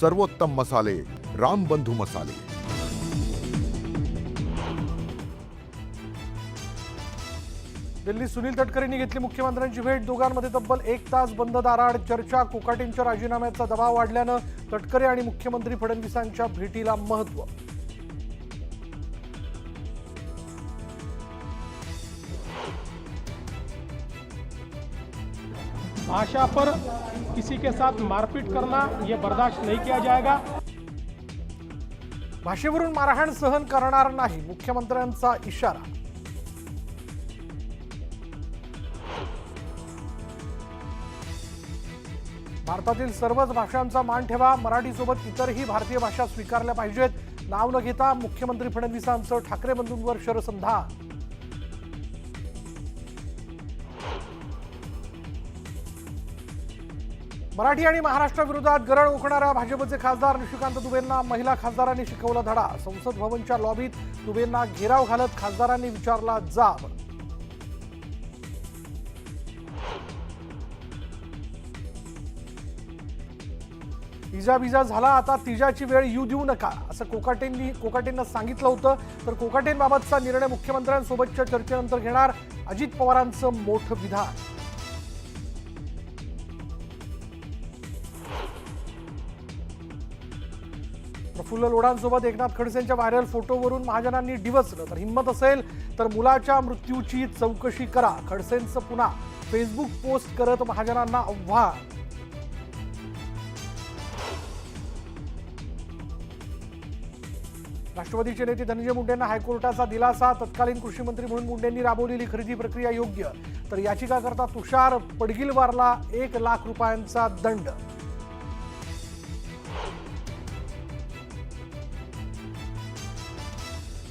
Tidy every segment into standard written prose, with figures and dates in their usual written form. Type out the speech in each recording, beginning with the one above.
सर्वोत्तम मसाले रामबंधू मसाले। दिल्ली सुनील तटकरेंनी घेतली मुख्यमंत्र्यांची भेट। दोघांमध्ये तब्बल 1 तास बंद दाराआड चर्चा। कोकाटेंच्या राजीनाम्याचा दबाव वाढल्यानं तटकरे आणि मुख्यमंत्री फडणवीसांच्या भेटीला महत्त्व। भाषा पर किसी के साथ मारपीट करना ये बर्दाश्त नहीं किया जाएगा। भाषेवरून मारहाण सहन करणार नाही, मुख्यमंत्र्यांचा इशारा। भारतातील सर्वच भाषांचा मान ठेवा, मराठीसोबत इतरही भारतीय भाषा स्वीकारल्या पाहिजेत। नाव न घेता मुख्यमंत्री फडणवीसांचं ठाकरे बंधूंवर शरसंधान। मराठी आणि महाराष्ट्राविरोधात गरळ ओकणाऱ्या भाजपचे खासदार निशिकांत दुबेंना महिला खासदारांनी शिकवला धडा। संसद भवनच्या लॉबीत दुबेंना घेराव घालत खासदारांनी विचारला जाब। इजा झाला, आता तिजाची वेळ येऊ देऊ नका असं कोकाटेंना सांगितलं होतं। तर कोकाटेंबाबतचा निर्णय मुख्यमंत्र्यांसोबतच्या चर्चेनंतर घेणार, अजित पवारांचं मोठं विधान। प्रफुल्ल लोढांसोबत एकनाथ खडसेंच्या व्हायरल फोटोवरून महाजनांनी डिवचलं। तर हिंमत असेल तर मुलाच्या मृत्यूची चौकशी करा, खडसेंचं पुन्हा फेसबुक पोस्ट करत महाजनांना आव्हान। राष्ट्रवादीचे नेते धनंजय मुंडेंना हायकोर्टाचा दिलासा। तत्कालीन कृषी मंत्री म्हणून मुंडेंनी राबवलेली खरेदी प्रक्रिया योग्य। तर याचिकाकर्ता तुषार पडगिलवारला 1 लाख रुपयांचा दंड।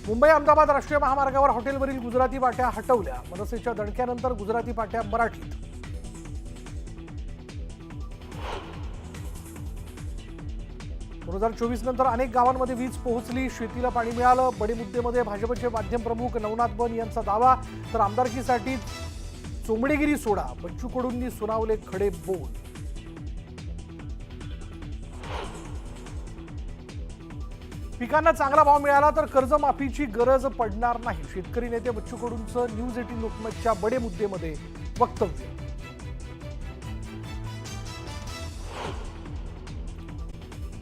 मुंबई अहमदाबाद राष्ट्रीय महामार्गावर हॉटेलवरील गुजराती पाट्या हटवल्या। मनसेच्या दणक्यानंतर गुजराती पाट्या मराठीत। दोन 2024 नंतर अनेक गावांमध्ये वीज पोहोचली, शेतीला पाणी मिळालं। बडे मुद्देमध्ये भाजपचे माध्यम प्रमुख नवनाथ बन यांचा दावा। तर आमदारकीसाठी चोमडेगिरी सोडा, बच्चू कडूंनी सुनावले खडे बोल। पिकांना चांगला भाव मिळाला तर कर्जमाफीची गरज पडणार नाही, शेतकरी नेते बच्चू कडूंचं न्यूज 18 लोकमतच्या बडे मुद्देमध्ये वक्तव्य।